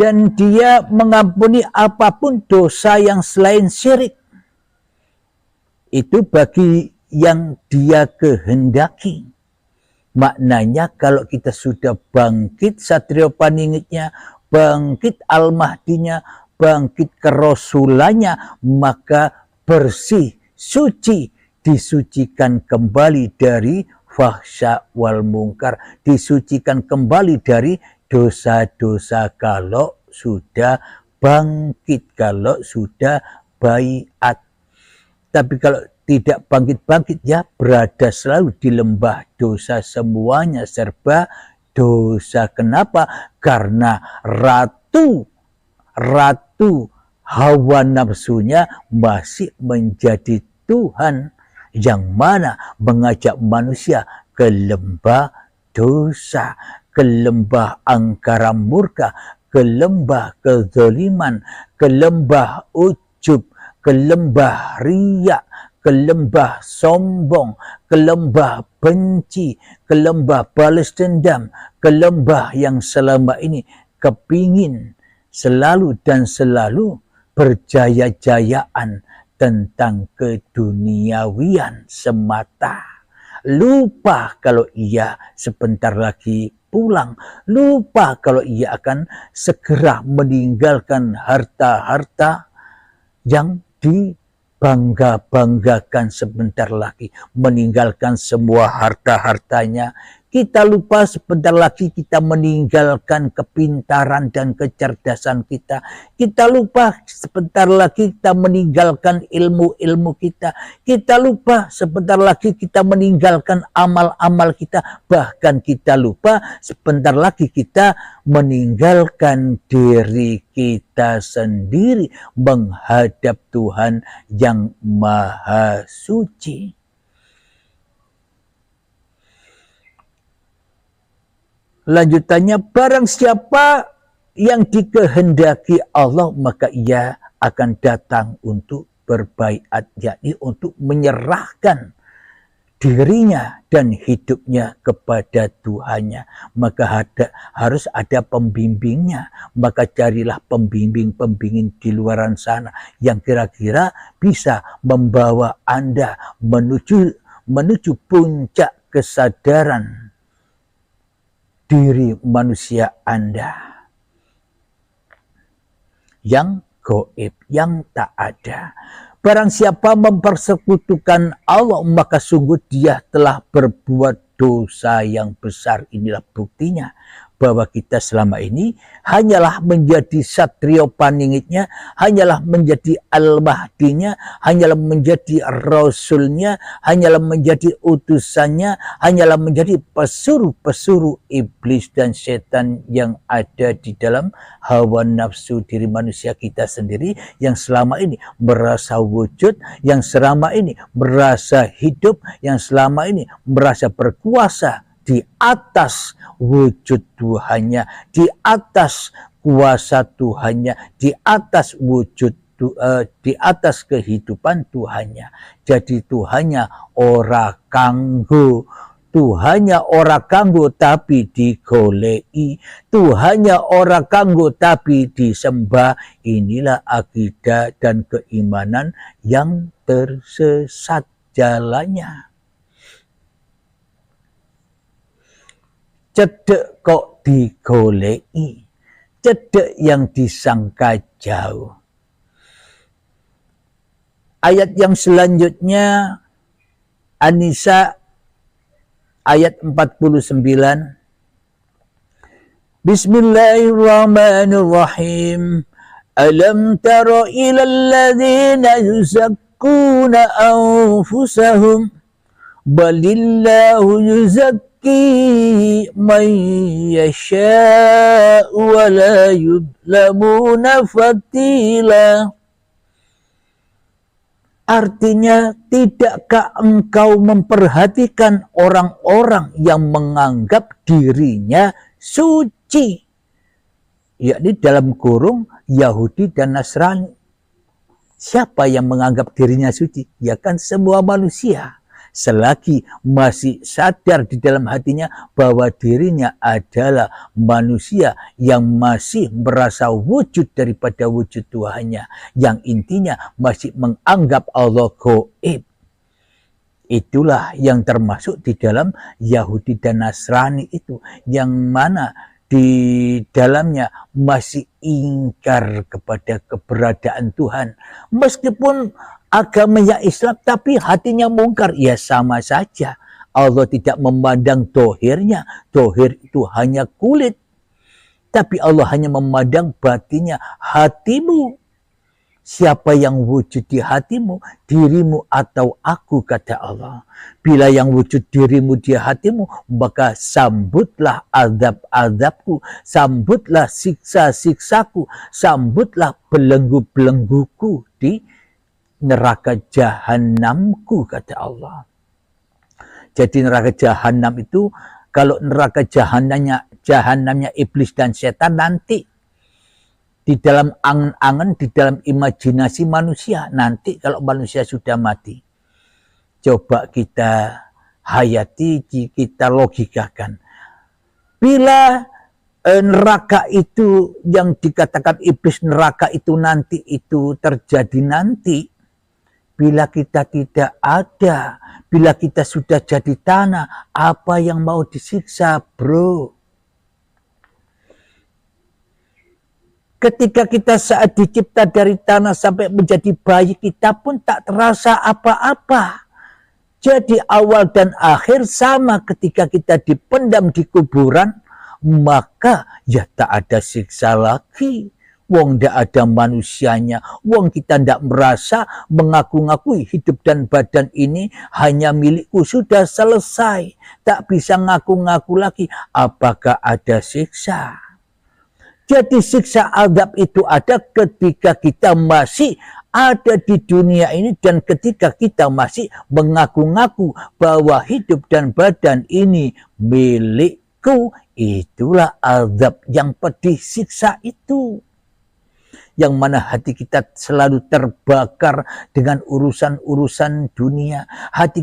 dan dia mengampuni apapun dosa yang selain syirik. Itu bagi yang dia kehendaki. Maknanya kalau kita sudah bangkit Satrio Paningitnya, bangkit Al-Mahdinya, bangkit kerasulannya, maka bersih, suci, disucikan kembali dari fahsya wal mungkar, disucikan kembali dari dosa-dosa kalau sudah bangkit, kalau sudah baiat. Tapi kalau tidak bangkit-bangkit, ya berada selalu di lembah dosa, semuanya serba dosa. Kenapa? Karena ratu hawa nafsunya masih menjadi Tuhan yang mana mengajak manusia ke lembah dosa, ke lembah angkara murka, ke lembah kezaliman, ke lembah ujub, ke lembah riya, ke lembah sombong, ke lembah benci, ke lembah balas dendam, ke lembah yang selama ini kepingin selalu dan selalu berjaya-jayaan tentang keduniawian semata. Lupa kalau ia sebentar lagi pulang, lupa kalau ia akan segera meninggalkan harta-harta yang dibangga-banggakan sebentar lagi, meninggalkan semua harta-hartanya. Kita lupa sebentar lagi kita meninggalkan kepintaran dan kecerdasan kita. Kita lupa sebentar lagi kita meninggalkan ilmu-ilmu kita. Kita lupa sebentar lagi kita meninggalkan amal-amal kita. Bahkan kita lupa sebentar lagi kita meninggalkan diri kita sendiri menghadap Tuhan yang Maha Suci. Lanjutannya, barang siapa yang dikehendaki Allah, maka ia akan datang untuk berbaiat, yakni untuk menyerahkan dirinya dan hidupnya kepada Tuhannya. Maka harus ada pembimbingnya. Maka carilah pembimbing-pembimbing di luaran sana yang kira-kira bisa membawa Anda menuju puncak kesadaran diri manusia Anda yang gaib, yang tak ada. Barang siapa mempersekutukan Allah, maka sungguh dia telah berbuat dosa yang besar. Inilah buktinya bahwa kita selama ini hanyalah menjadi Satrio Paningitnya, hanyalah menjadi Al-Mahdinya, hanyalah menjadi Rasulnya, hanyalah menjadi utusannya, hanyalah menjadi pesuruh-pesuruh iblis dan setan yang ada di dalam hawa nafsu diri manusia kita sendiri, yang selama ini merasa wujud, yang selama ini merasa hidup, yang selama ini merasa berkuasa di atas wujud Tuhannya, di atas kuasa Tuhannya, di atas wujud di atas kehidupan Tuhannya. Jadi Tuhannya ora kanggo, Tuhannya ora kanggo tapi digolei, Tuhannya ora kanggo tapi disembah. Inilah akidah dan keimanan yang tersesat jalannya. Cedek kok digolei, cedek yang disangka jauh. Ayat yang selanjutnya, An-Nisa ayat 49. Bismillahirrahmanirrahim. Alam tara ilal ladzina yuzakkuna anfusahum balillahu yuzakki man yasha wa la yudlamuna fatila. Artinya, tidakkah engkau memperhatikan orang-orang yang menganggap dirinya suci, yakni dalam kurung Yahudi dan Nasrani. Siapa yang menganggap dirinya suci? Ya kan semua manusia. selagi masih sadar di dalam hatinya bahwa dirinya adalah manusia yang masih merasa wujud daripada wujud Tuhannya, yang intinya masih menganggap Allah gaib. Itulah yang termasuk di dalam Yahudi dan Nasrani itu, yang mana di dalamnya masih ingkar kepada keberadaan Tuhan. Meskipun agamanya Islam tapi hatinya mungkar, ya sama saja. Allah tidak memandang dohirnya, dohir itu hanya kulit. Tapi Allah hanya memandang batinnya, hatimu. Siapa yang wujud di hatimu, dirimu atau aku, kata Allah. Bila yang wujud dirimu di hatimu, maka sambutlah azab-azabku, sambutlah siksa-siksaku, sambutlah belenggu-belengguku di neraka jahanamku, kata Allah. Jadi neraka jahanam itu, kalau neraka jahanamnya iblis dan setan nanti di dalam angan-angan, di dalam imajinasi manusia. Nanti kalau manusia sudah mati, coba kita hayati, kita logikakan. Bila neraka itu yang dikatakan iblis, neraka itu nanti, itu terjadi nanti, bila kita tidak ada, bila kita sudah jadi tanah, apa yang mau disiksa, bro? Ketika kita saat dicipta dari tanah sampai menjadi bayi, kita pun tak terasa apa-apa. Jadi awal dan akhir sama. Ketika kita dipendam di kuburan, maka ya tak ada siksa lagi. Wong ndak ada manusianya. Wong kita ndak merasa mengaku-ngakui hidup dan badan ini hanya milikku. Sudah selesai. Tak bisa ngaku-ngaku lagi. Apakah ada siksa? Jadi siksa azab itu ada ketika kita masih ada di dunia ini dan ketika kita masih mengaku-ngaku bahwa hidup dan badan ini milikku. Itulah azab yang pedih, siksa itu. Yang mana hati kita selalu terbakar dengan urusan-urusan dunia. Hati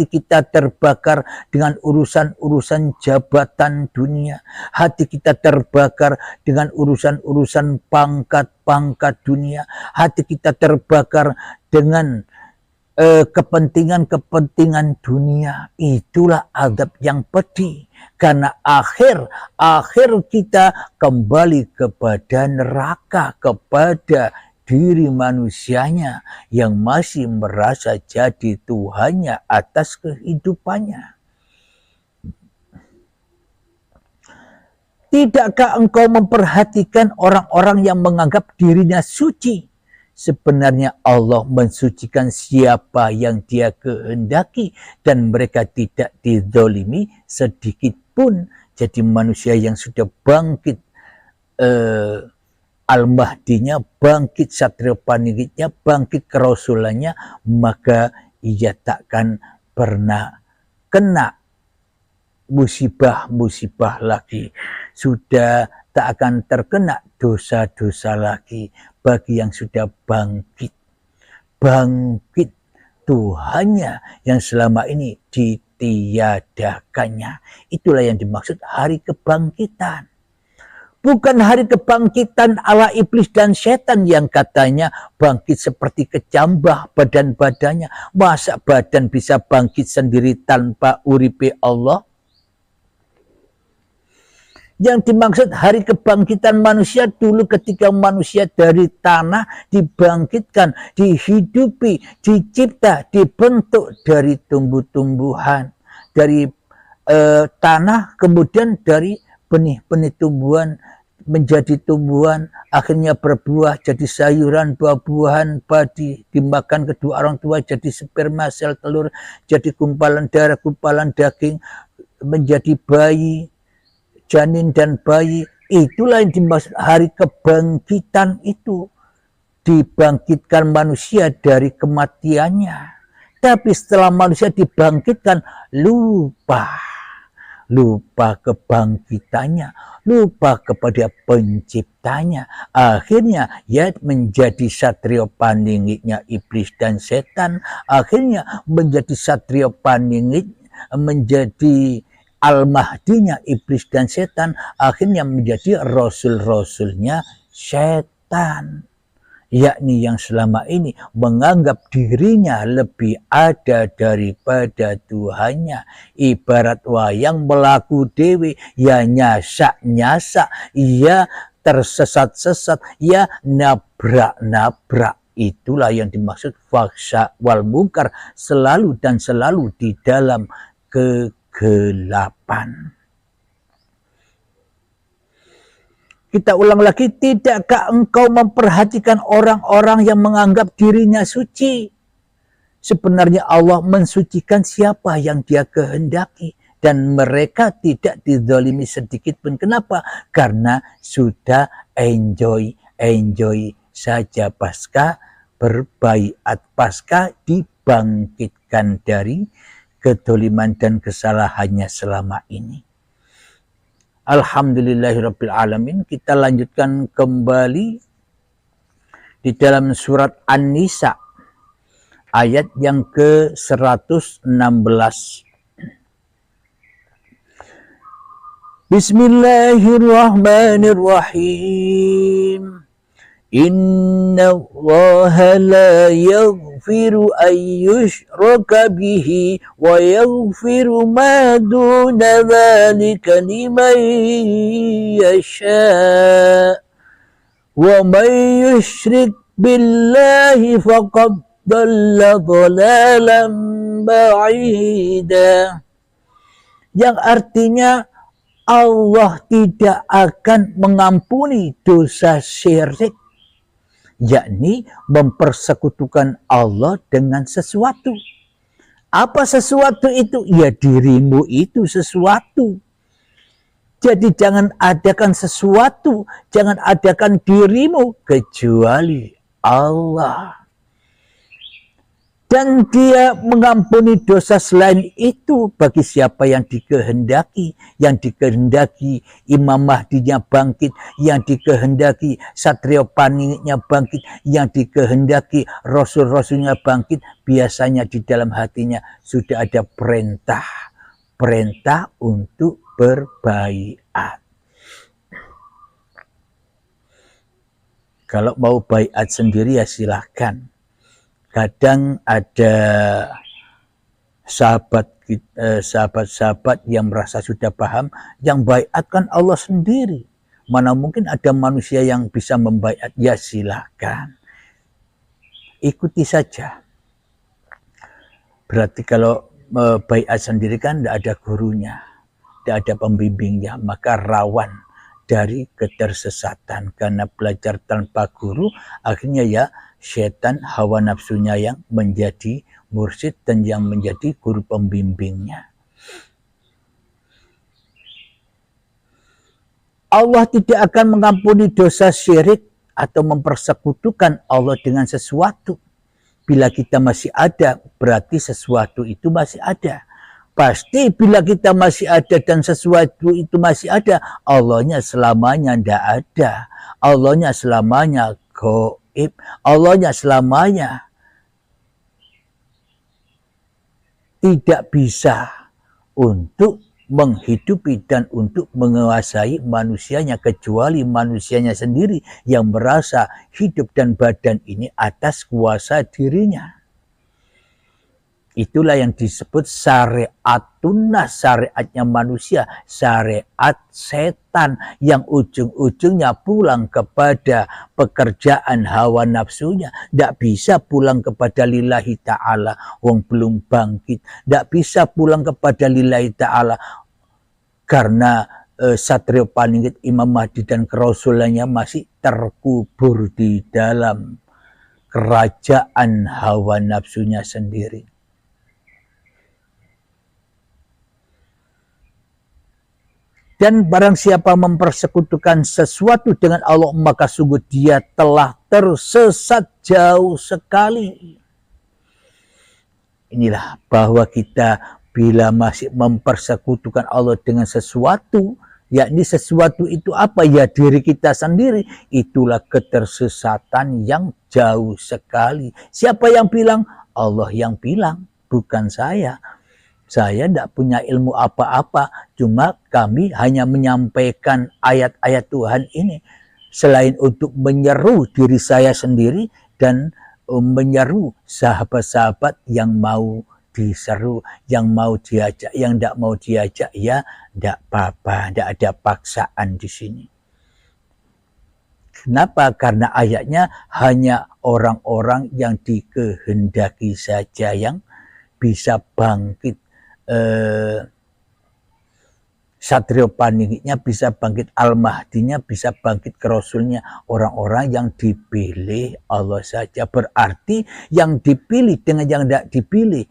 kita terbakar dengan urusan-urusan jabatan dunia. Hati kita terbakar dengan urusan-urusan pangkat-pangkat dunia. Hati kita terbakar dengan kepentingan-kepentingan dunia. Itulah azab yang pedih. Karena akhir kita kembali kepada neraka, kepada diri manusianya yang masih merasa jadi Tuhannya atas kehidupannya. Tidakkah engkau memperhatikan orang-orang yang menganggap dirinya suci? Sebenarnya Allah mensucikan siapa yang Dia kehendaki dan mereka tidak dizalimi sedikit pun. Jadi manusia yang sudah bangkit Al-Mahdinya, bangkit Satria Paningitnya, bangkit kerasulannya, maka ia takkan pernah kena musibah-musibah lagi. Sudah tak akan terkena dosa-dosa lagi bagi yang sudah bangkit Tuhannya yang selama ini ditiadakannya. Itulah yang dimaksud hari kebangkitan. Bukan hari kebangkitan ala iblis dan setan yang katanya bangkit seperti kecambah badan-badannya. Masa badan bisa bangkit sendiri tanpa uripe Allah? Yang dimaksud hari kebangkitan manusia dulu ketika manusia dari tanah dibangkitkan, dihidupi, dicipta, dibentuk dari tumbuh-tumbuhan. Dari tanah, kemudian dari benih-benih tumbuhan menjadi tumbuhan, akhirnya berbuah jadi sayuran, buah-buahan, padi, dimakan kedua orang tua, jadi sperma, sel telur, jadi gumpalan darah, gumpalan daging, menjadi bayi, janin dan bayi. Itulah yang dimaksud hari kebangkitan itu. Dibangkitkan manusia dari kematiannya. Tapi setelah manusia dibangkitkan, lupa lupa kebangkitannya, lupa kepada penciptanya. Akhirnya ya menjadi satrio paningitnya iblis dan setan. Akhirnya menjadi satrio paningit, menjadi Al-Mahdinya iblis dan setan. Akhirnya menjadi rasul-rasulnya setan, yakni yang selama ini menganggap dirinya lebih ada daripada Tuhannya. Ibarat wayang melaku dewe, ya nyasak-nyasak, ya tersesat-sesat, ya nabrak-nabrak. Itulah yang dimaksud fahsya wal munkar, selalu dan selalu di dalam kegelapan. Kita ulang lagi, tidakkah engkau memperhatikan orang-orang yang menganggap dirinya suci? Sebenarnya Allah mensucikan siapa yang dia kehendaki. Dan mereka tidak dizalimi sedikit pun. Kenapa? Karena sudah enjoy saja pasca berbaiat, pasca dibangkitkan dari kedoliman dan kesalahannya selama ini. Alhamdulillahirabbil alamin. Kita lanjutkan kembali di dalam surat An-Nisa ayat yang ke-116. Bismillahirrahmanirrahim. Inna Allaha la yaghfiru an yushraka bihi wa yaghfiru ma duna dhalika liman yasha wa man yushrik billahi faqad dhalla dhalalan ba'ida. Yang artinya Allah tidak akan mengampuni dosa syirik, yakni mempersekutukan Allah dengan sesuatu. Apa sesuatu itu? Ya dirimu itu sesuatu. Jadi jangan adakan sesuatu, jangan adakan dirimu kecuali Allah. Dan dia mengampuni dosa selain itu bagi siapa yang dikehendaki. Yang dikehendaki Imam Mahdinya bangkit, yang dikehendaki Satrio Paningitnya bangkit, yang dikehendaki Rasul-Rasulnya bangkit. Biasanya di dalam hatinya sudah ada perintah untuk berbaiat. Kalau mau baiat sendiri ya silahkan. Kadang ada sahabat-sahabat yang merasa sudah paham, yang baiat kan Allah sendiri. Mana mungkin ada manusia yang bisa membaiat? Ya silakan, ikuti saja. Berarti kalau baiat sendiri kan tidak ada gurunya, tidak ada pembimbingnya, maka rawan dari ketersesatan. Karena belajar tanpa guru, akhirnya ya setan hawa nafsunya yang menjadi mursyid dan yang menjadi guru pembimbingnya. Allah tidak akan mengampuni dosa syirik atau mempersekutukan Allah dengan sesuatu. Bila kita masih ada, berarti sesuatu itu masih ada. Pasti bila kita masih ada dan sesuatu itu masih ada, Allahnya selamanya tidak ada. Allahnya selamanya gaib. Allahnya selamanya tidak bisa untuk menghidupi dan untuk menguasai manusianya, kecuali manusianya sendiri yang merasa hidup dan badan ini atas kuasa dirinya. Itulah yang disebut syariatun nas, syariatnya manusia, syariat setan yang ujung-ujungnya pulang kepada pekerjaan hawa nafsunya. Tidak bisa pulang kepada lillahi ta'ala, wong belum bangkit. Tidak bisa pulang kepada lillahi ta'ala karena Satrio Paningit, Imam Mahdi dan kerasulannya masih terkubur di dalam kerajaan hawa nafsunya sendiri. Dan barang siapa mempersekutukan sesuatu dengan Allah, maka sungguh dia telah tersesat jauh sekali. Inilah bahwa kita bila masih mempersekutukan Allah dengan sesuatu, yakni sesuatu itu apa? Ya diri kita sendiri. Itulah ketersesatan yang jauh sekali. Siapa yang bilang? Allah yang bilang, bukan saya. Saya tidak punya ilmu apa-apa, cuma kami hanya menyampaikan ayat-ayat Tuhan ini. Selain untuk menyeru diri saya sendiri dan menyeru sahabat-sahabat yang mau diseru, yang mau diajak, yang tidak mau diajak, ya tidak apa-apa, tidak ada paksaan di sini. Kenapa? Karena ayatnya hanya orang-orang yang dikehendaki saja yang bisa bangkit. Satrio Paningitnya bisa bangkit, Al-Mahdinya bisa bangkit, ke Rasulnya. Orang-orang yang dipilih Allah saja. Berarti yang dipilih dengan yang tidak dipilih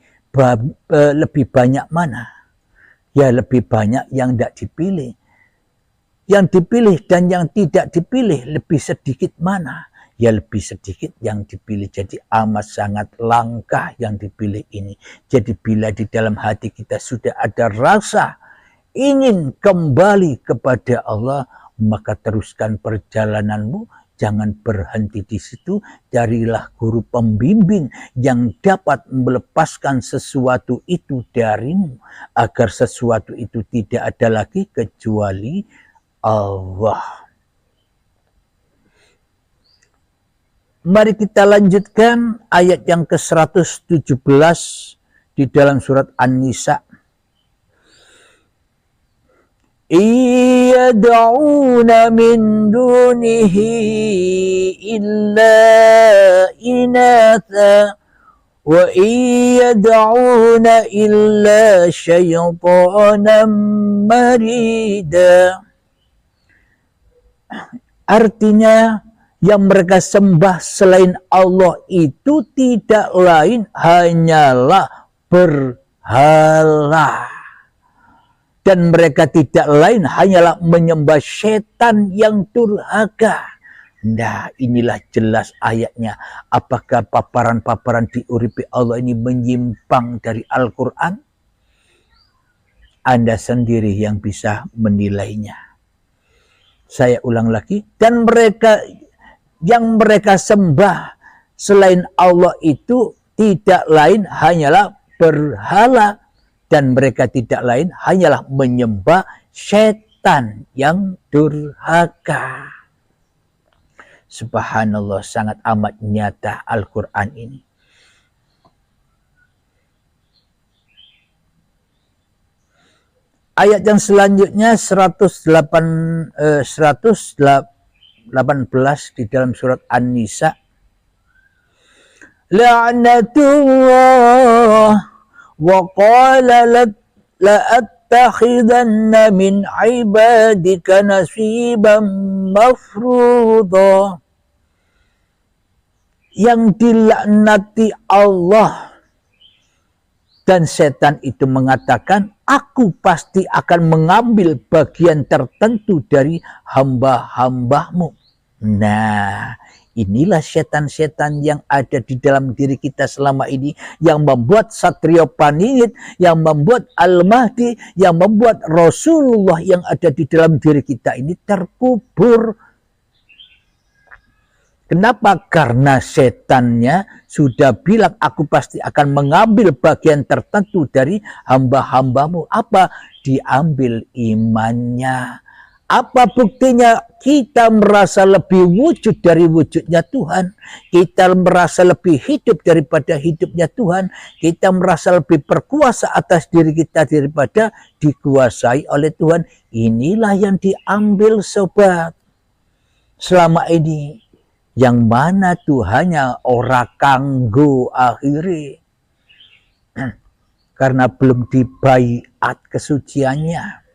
lebih banyak mana? Ya lebih banyak yang tidak dipilih. Yang dipilih dan yang tidak dipilih lebih sedikit mana? Ya lebih sedikit yang dipilih. Jadi amat sangat langka yang dipilih ini. Jadi bila di dalam hati kita sudah ada rasa ingin kembali kepada Allah, maka teruskan perjalananmu. Jangan berhenti di situ. Carilah guru pembimbing yang dapat melepaskan sesuatu itu darimu, agar sesuatu itu tidak ada lagi kecuali Allah. Mari kita lanjutkan ayat yang ke-117 di dalam surat An-Nisa. Iyad'una min dunihi illa inatha wa iyad'una illa syaitanam marida. Artinya, yang mereka sembah selain Allah itu tidak lain hanyalah berhala. Dan mereka tidak lain hanyalah menyembah setan yang durhaka. Nah, inilah jelas ayatnya. Apakah paparan-paparan diuripi Allah ini menyimpang dari Al-Quran? Anda sendiri yang bisa menilainya. Saya ulang lagi. Dan mereka yang mereka sembah selain Allah itu tidak lain hanyalah berhala, dan mereka tidak lain hanyalah menyembah setan yang durhaka. Subhanallah, sangat amat nyata Al-Quran ini. Ayat yang selanjutnya 118 di dalam surat An-Nisa. La'natullah wa qala la'attakhidanna min ibadika nasiban mafruḍa. Yang dilaknati Allah. Dan setan itu mengatakan, aku pasti akan mengambil bagian tertentu dari hamba-hambamu. Nah, inilah setan-setan yang ada di dalam diri kita selama ini, yang membuat Satrio Paningit, yang membuat Al-Mahdi, yang membuat Rasulullah yang ada di dalam diri kita ini terkubur. Kenapa? Karena setannya sudah bilang, aku pasti akan mengambil bagian tertentu dari hamba-hambamu. Apa? Diambil imannya. Apa buktinya? Kita merasa lebih wujud dari wujudnya Tuhan. Kita merasa lebih hidup daripada hidupnya Tuhan. Kita merasa lebih berkuasa atas diri kita daripada dikuasai oleh Tuhan. Inilah yang diambil, sobat. Selama ini. Yang mana Tuhannya ora kanggo akhiri. Karena belum dibaiat kesuciannya.